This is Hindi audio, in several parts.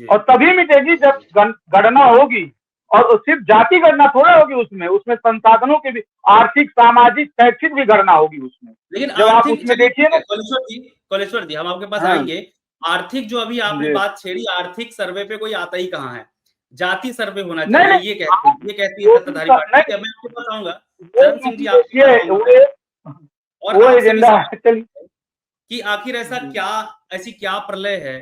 और तभी मिटेगी जब गणना होगी, और सिर्फ जाति गणना थोड़ा होगी, उसमें संसाधनों की भी, आर्थिक, सामाजिक, शैक्षिक भी गणना होगी उसमें। लेकिन जब आप आर्थिक, उसमें चलिए देखिए ना, कोलेश्वर जी हम आपके पास हाँ आएंगे। आर्थिक जो अभी आपने जी, बात छेड़ी, आर्थिक सर्वे पे कोई आता ही कहाँ है? जाति सर्वे होना नहीं चाहिए, नहीं, ये कहती है वो सत्ताधारी चीज पार्टी। ठीक है, नहीं, मैं आपके पास आऊंगा, वो चरण सिंह जी आपके पास देखिए, आऊंगा, और वो आपसे भी एजेंडा है, सवाल चलिए कि आखिर ऐसी क्या प्रलय है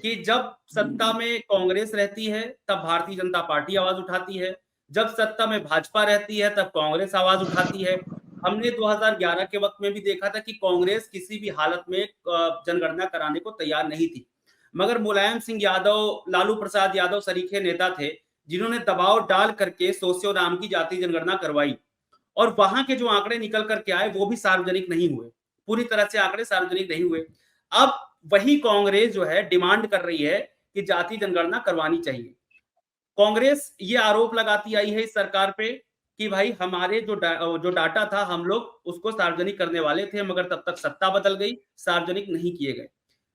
कि जब सत्ता में कांग्रेस रहती है तब भारतीय जनता पार्टी आवाज उठाती है, जब सत्ता में भाजपा रहती है तब कांग्रेस आवाज उठाती है। हमने 2011 के वक्त में भी देखा था कि कांग्रेस किसी भी हालत में जनगणना कराने को तैयार नहीं थी, मगर मुलायम सिंह यादव, लालू प्रसाद यादव सरीखे नेता थे जिन्होंने दबाव डाल करके सोसियो नाम की जाति जनगणना करवाई, और वहां के जो आंकड़े निकल करके आए वो भी सार्वजनिक नहीं हुए, पूरी तरह से आंकड़े सार्वजनिक नहीं हुए। अब वही कांग्रेस जो है डिमांड कर रही है कि जाति जनगणना करवानी चाहिए। कांग्रेस ये आरोप लगाती आई है इस सरकार पे कि भाई हमारे जो डाटा था हम लोग उसको सार्वजनिक करने वाले थे, मगर तब तक सत्ता बदल गई, सार्वजनिक नहीं किए गए।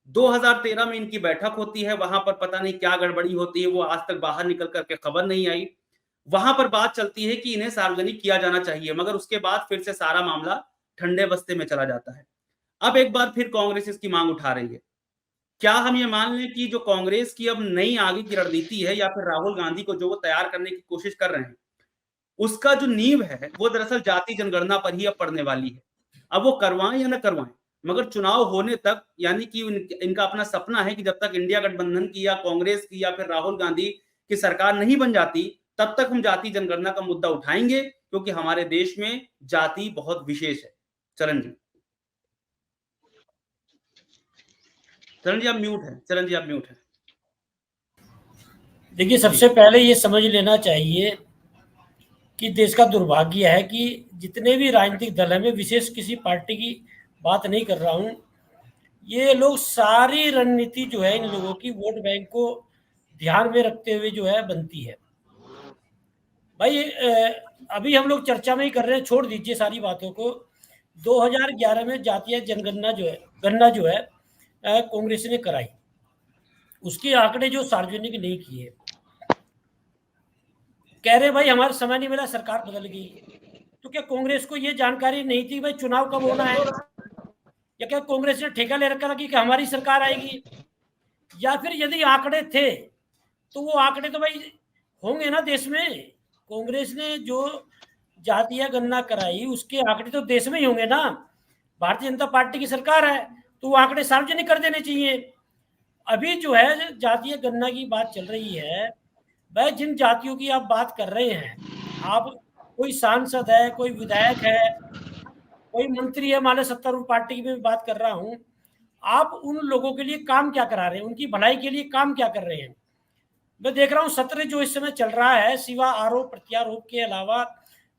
2013 में इनकी बैठक होती है, वहां पर पता नहीं क्या गड़बड़ी होती है, वो आज तक बाहर निकल करके खबर नहीं आई। वहां पर बात चलती है कि इन्हें सार्वजनिक किया जाना चाहिए, मगर उसके बाद फिर से सारा मामला ठंडे बस्ते में चला जाता है। अब एक बार फिर कांग्रेस इसकी मांग उठा रही है। क्या हम ये मान लें कि जो कांग्रेस की अब नई आगे की रणनीति है, या फिर राहुल गांधी को जो वो तैयार करने की कोशिश कर रहे हैं, उसका जो नींव है वो दरअसल जाति जनगणना पर ही अब पड़ने वाली है। अब वो करवाएं या न करवाएं, मगर चुनाव होने तक, यानी कि इनका अपना सपना है कि जब तक इंडिया गठबंधन की या कांग्रेस की या फिर राहुल गांधी की सरकार नहीं बन जाती, तब तक हम जाति जनगणना का मुद्दा उठाएंगे, क्योंकि हमारे देश में जाति बहुत विशेष है। चरण जी, चरण जी आप म्यूट है, चरण जी आप म्यूट है। देखिए, सबसे पहले ये समझ लेना चाहिए कि देश का दुर्भाग्य है कि जितने भी राजनीतिक दल हैं, मैं विशेष किसी पार्टी की बात नहीं कर रहा हूँ, ये लोग सारी रणनीति जो है इन लोगों की वोट बैंक को ध्यान में रखते हुए जो है बनती है। भाई अभी हम लोग चर्चा में ही कर रहे हैं, छोड़ दीजिए सारी बातों को। 2011 में जातीय जनगणना जो है, गणना जो है कांग्रेस ने कराई, उसके आंकड़े जो सार्वजनिक नहीं किए, कह रहे भाई हमारा समय नहीं मिला, सरकार बदल गई। तो क्या कांग्रेस को ये जानकारी नहीं थी भाई चुनाव कब होना है? या क्या कांग्रेस ने ठेका ले रखा था कि हमारी सरकार आएगी? या फिर यदि आंकड़े थे तो वो आंकड़े तो भाई होंगे ना देश में। कांग्रेस ने जो जातीय गणना कराई उसके आंकड़े तो देश में ही होंगे ना। भारतीय जनता पार्टी की सरकार है तो वो आंकड़े सार्वजनिक कर देने चाहिए। अभी जो है जातीय गणना की बात चल रही है, वह जिन जातियों की आप बात कर रहे हैं, आप कोई सांसद है, कोई विधायक है, कोई मंत्री है, मान लो सत्तारूढ़ पार्टी की मैं बात कर रहा हूं, आप उन लोगों के लिए काम क्या करा रहे हैं, उनकी भलाई के लिए काम क्या कर रहे हैं? मैं देख रहा हूँ सत्र जो इस समय चल रहा है, सिवा आरोप प्रत्यारोप के अलावा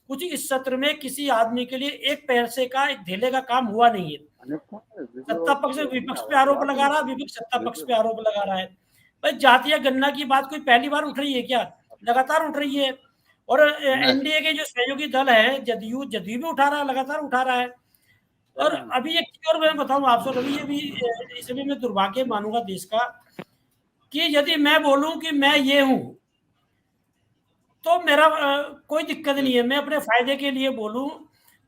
कुछ इस सत्र में किसी आदमी के लिए एक पैसे का, एक धेले का काम हुआ नहीं है। सत्ता पक्ष विपक्ष पे आरोप लगा रहा है, विपक्ष सत्ता पक्ष पे आरोप लगा रहा है। भाई जातीय गणना की बात कोई पहली बार उठ रही है क्या? लगातार उठ रही है। और एनडीए के जो सहयोगी दल है, जदयू भी उठा रहा है, लगातार उठा रहा है। और अभी एक चीज और मैं बताऊं आपसे, रवि, ये भी इसमें मैं दुर्भाग्य मानूंगा देश का, कि यदि मैं बोलूं कि मैं ये हूं तो मेरा कोई दिक्कत नहीं है। मैं अपने फायदे के लिए बोलूं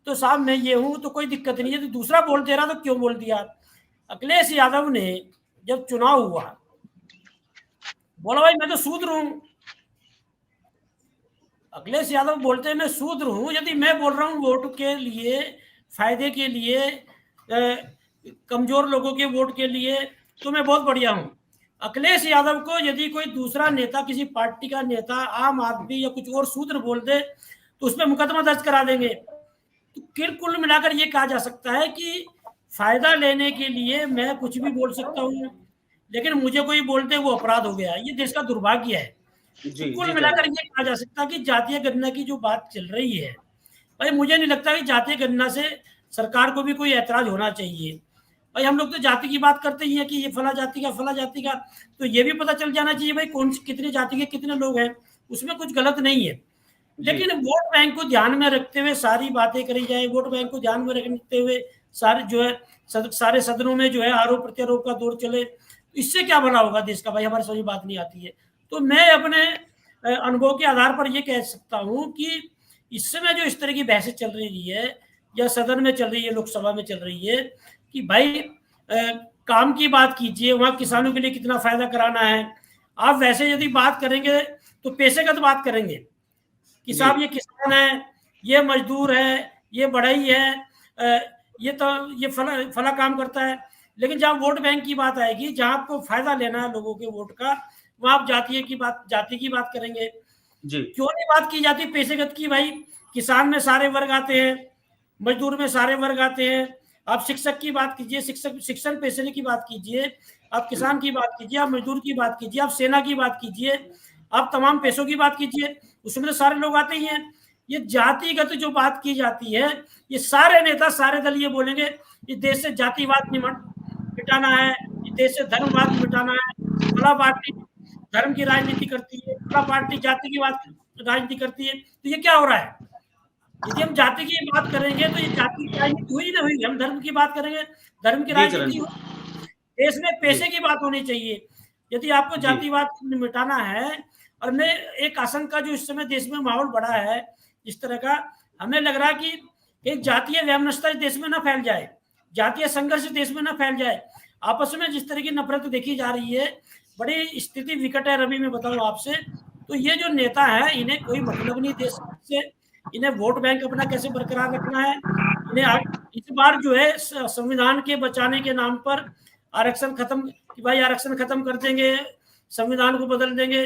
तो साहब मैं ये हूं तो कोई दिक्कत नहीं है। तो दूसरा बोल दे रहा तो क्यों बोल दिया? अखिलेश यादव ने जब चुनाव हुआ बोला भाई मैं तो शूद्र हूं। अखिलेश यादव बोलते हैं मैं शूद्र हूं। यदि मैं बोल रहा हूं वोट के लिए, फायदे के लिए, कमजोर लोगों के वोट के लिए, तो मैं बहुत बढ़िया हूं। अखिलेश यादव को यदि कोई दूसरा नेता, किसी पार्टी का नेता, आम आदमी या कुछ और शूद्र बोल दे तो उसमें मुकदमा दर्ज करा देंगे। तो कुल मिलाकर ये कहा जा सकता है कि फायदा लेने के लिए मैं कुछ भी बोल सकता हूँ, लेकिन मुझे कोई बोलते वो अपराध हो गया। ये देश का दुर्भाग्य है। तो कुल मिलाकर ये कहा जा सकता है कि जातीय गणना की जो बात चल रही है, भाई मुझे नहीं लगता कि जातीय गणना से सरकार को भी कोई ऐतराज होना चाहिए। भाई हम लोग तो जाति की बात करते ही है कि ये फला जाति का, फला जाति का, तो ये भी पता चल जाना चाहिए भाई कौन कितने जाति के कितने लोग हैं, उसमें कुछ गलत नहीं है। लेकिन वोट बैंक को ध्यान में रखते हुए सारी बातें करी जाए, वोट बैंक को ध्यान में रखते हुए सारे जो है सारे सदनों में जो है आरोप प्रत्यारोप का दौर चले, इससे क्या भला होगा देश का भाई, हमारे समझ बात नहीं आती है। तो मैं अपने अनुभव के आधार पर ये कह सकता हूँ कि इस समय जो इस तरह की बहसें चल रही है या सदन में चल रही है, लोकसभा में चल रही है कि भाई काम की बात कीजिए, वहां किसानों के लिए कितना फायदा कराना है। आप वैसे यदि बात करेंगे तो पेशेगत बात करेंगे कि साहब ये किसान है, ये मजदूर है, ये बढ़ई है, ये तो ये फला काम करता है। लेकिन जहाँ वोट बैंक की बात आएगी, जहाँ आपको फायदा लेना है लोगों के वोट का, वहां आप जाति की बात करेंगे जी। क्यों नहीं बात की जाती पेशेगत की? भाई किसान में सारे वर्ग आते हैं, मजदूर में सारे वर्ग आते हैं। आप शिक्षक की बात कीजिए, शिक्षण पेशे की बात कीजिए, आप किसान की बात कीजिए, आप मजदूर की बात कीजिए, आप सेना की बात कीजिए, आप तमाम पेशों की बात कीजिए, उसमें तो सारे लोग आते ही हैं। ये जातिगत जो बात की जाती है, ये सारे नेता सारे दल ये बोलेंगे इस देश से जातिवाद मिटाना है, इस देश से धर्मवाद मिटाना है, फला पार्टी धर्म की राजनीति करती है, फला पार्टी जाति की राजनीति करती है। तो ये क्या हो रहा है? यदि हम जाति की बात करेंगे तो ये जाति की राजनीति हुई ना हुई, हम धर्म की बात करेंगे धर्म की राजनीति। देश में पेशे की बात होनी चाहिए। यदि आपको जातिवाद मिटाना है, और मैं एक आशंका जो इस समय देश में माहौल बढ़ा है इस तरह का, हमें लग रहा है कि एक जातीय वैमनस्यता देश में ना फैल जाए, जातीय संघर्ष देश में ना फैल जाए। आपस में जिस तरह की नफरत देखी जा रही है, बड़ी स्थिति विकट है। रवि मैं बताऊं आपसे, तो ये जो नेता है इन्हें कोई मतलब नहीं देश से, इन्हें वोट बैंक अपना कैसे बरकरार रखना है। इन्हें इस बार जो है संविधान के बचाने के नाम पर आरक्षण खत्म, कि भाई आरक्षण खत्म कर देंगे, संविधान को बदल देंगे,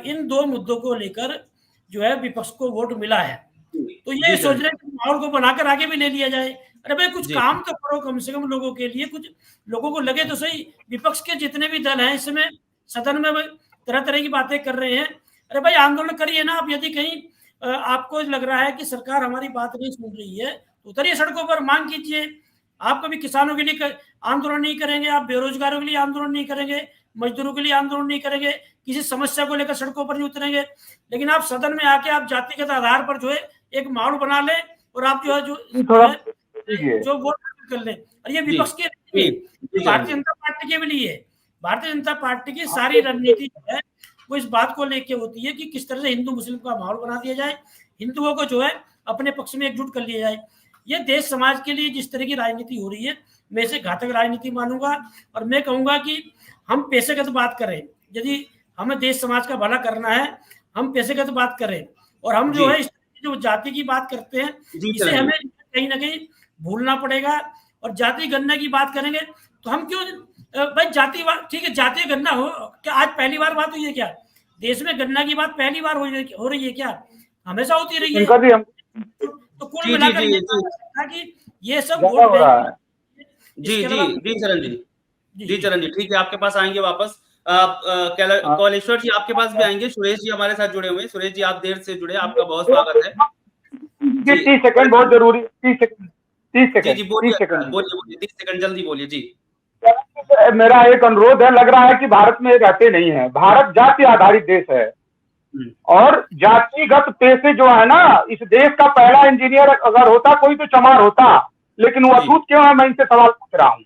इन दो मुद्दों को लेकर जो है विपक्ष को वोट मिला है। तो ये सोच रहे हैं माहौल को बनाकर आगे भी ले लिया जाए। अरे भाई कुछ काम तो करो कम से कम लोगों के लिए, कुछ लोगों को लगे तो सही। विपक्ष के जितने भी दल हैं इस समय सदन में तरह तरह की बातें कर रहे हैं। अरे भाई आंदोलन करिए ना आप। यदि कहीं आपको लग रहा है कि सरकार हमारी बात नहीं सुन रही है तो उतरिए सड़कों पर, मांग कीजिए। आप कभी किसानों के लिए आंदोलन नहीं करेंगे, आप बेरोजगारों के लिए आंदोलन नहीं करेंगे, मजदूरों के लिए आंदोलन नहीं करेंगे, किसी समस्या को लेकर सड़कों पर नहीं उतरेंगे। लेकिन आप सदन में आके आप जातिगत आधार पर जो है एक माहौल बना ले और आप जो है जो वोट कर ले। और ये विपक्ष के भारतीय जनता पार्टी के भी लिए, भारतीय जनता पार्टी की सारी रणनीति जो है वो इस बात को लेके होती है कि किस तरह से हिंदू मुस्लिम का माहौल बना दिया जाए, हिंदुओं को जो है अपने पक्ष में एकजुट कर लिया जाए। ये देश समाज के लिए जिस तरह की राजनीति हो रही है, मैं इसे घातक राजनीति मानूंगा। और मैं कहूंगा कि हम पेशेगत बात करें, यदि हमें देश समाज का भला करना है हम पेशेगत बात करें। और हम जो है इस जो जाति की बात करते हैं इसे हमें कहीं ना कहीं भूलना पड़ेगा। और जाति गणना की बात करेंगे तो हम क्यों भाई जातिवाद, ठीक है जातीय गणना हो, क्या आज पहली बार बात हुई है क्या? देश में गणना की बात पहली बार हो रही है क्या? हमेशा होती रही है। तो कुल मिलाकर कि ये सब वोट बैंक। जी चरण जी ठीक है, आपके पास आएंगे वापस। कौलेश्वर जी आपके पास भी आएंगे। सुरेश जी हमारे साथ जुड़े हुए हैं। सुरेश जी आप देर से जुड़े, आपका बहुत स्वागत है। 30 सेकंड बहुत जरूरी, 30 सेकंड जी बोलिए 30 सेकंड जल्दी बोलिए जी। मेरा एक अनुरोध है, लग रहा है कि भारत में रहते नहीं है। भारत जाति आधारित देश है और जातिगत पेशे जो है ना, इस देश का पहला इंजीनियर अगर होता कोई तो चमार होता, लेकिन वो अछूत क्यों है, मैं इनसे सवाल पूछ रहा हूँ।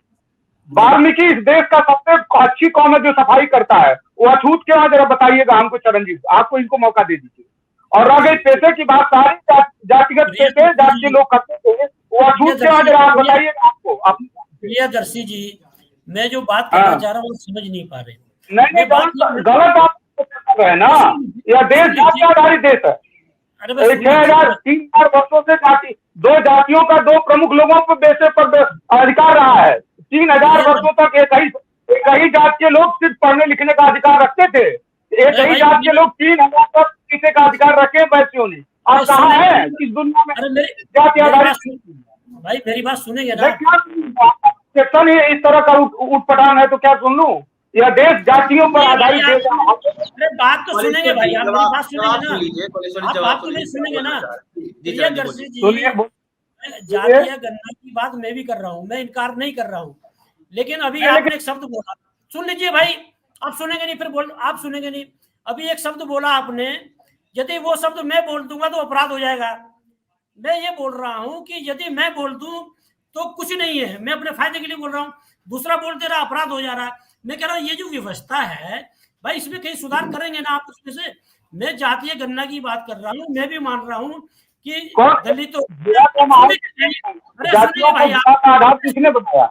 वाल्मीकि इस देश का सबसे अच्छी कौम है जो सफाई करता है, वो अछूत क्यों है, जरा बताइएगा हमको। चरण जी आपको इनको मौका दे दीजिए। और रह गई पेशे की बात, सारी जातिगत पेशे जाति के लोग करते थे, वो अछूत क्यों है, जरा आप बताइएगा। आपको प्रियदर्शी जी, मैं जो बात करना चाह रहा हूँ समझ नहीं पा रहे। नहीं गलत आप कर रहे हैं ना। यह देश जाति आधारित देश है। 6,000-3,000 वर्षों से जाति, दो जातियों का दो प्रमुख लोगों पर बेसे पर अधिकार रहा है। 3,000 वर्षों तक एक ही जाति के लोग सिर्फ पढ़ने लिखने का अधिकार रखते थे। एक ही जाति के लोग 3,000 तक किसी का अधिकार रखे वैश्यों ने। आप कहाँ है इस दुनिया में जाति आधारित? भाई मेरी बात सुनेंगे ना? सेक्शन ही इस तरह का उठपटांग है तो क्या सुन लूं? यह देश जातियों पर आधारित देश है। अरे बात तो सुनेंगे भाई, आप मेरी बात सुनेंगे ना? आप बात तो नहीं सुनेंगे ना? प्रियदर्शी जी, जातीय गणना की बात मैं भी कर रहा हूँ, मैं इनकार नहीं कर रहा हूँ। लेकिन अभी आपने एक शब्द बोला, सुन लीजिए भाई, आप सुनेंगे नहीं फिर आप सुनेंगे नहीं। अभी एक शब्द बोला आपने, यदि वो शब्द मैं बोल दूंगा तो अपराध हो जाएगा। मैं ये बोल रहा हूं कि यदि मैं बोल दूं तो कुछ नहीं है, मैं अपने फायदे के लिए बोल रहा हूँ। दूसरा बोलते रहा अपराध हो जा रहा है। मैं कह रहा हूँ ये जो व्यवस्था है भाई, इसमें कहीं सुधार करेंगे ना आप उसमें से। मैं जातीय गणना की बात कर रहा हूँ, मैं भी मान रहा हूँ कि दलितों आधार किसने बताया?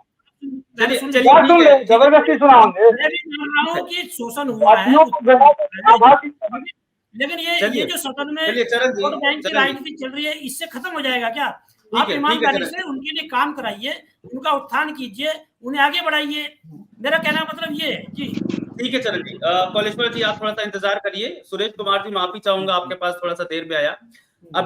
जबरदस्ती सुनाओगे? मैं भी मान रहा हूँ कि शोषण हुआ है, लेकिन ये जो सदन में वोट बैंक की राजनीति चल रही है, इससे खत्म हो जाएगा क्या? आप ईमानदारी से उनके लिए काम कराइए, उनका उत्थान कीजिए, उन्हें आगे बढ़ाइए। मेरा कहना मतलब ये है जी। ठीक है चरण जी। कॉलेश्वर जी आप थोड़ा सा इंतजार करिए। सुरेश कुमार जी माफी चाहूंगा, आपके पास थोड़ा सा देर में आया।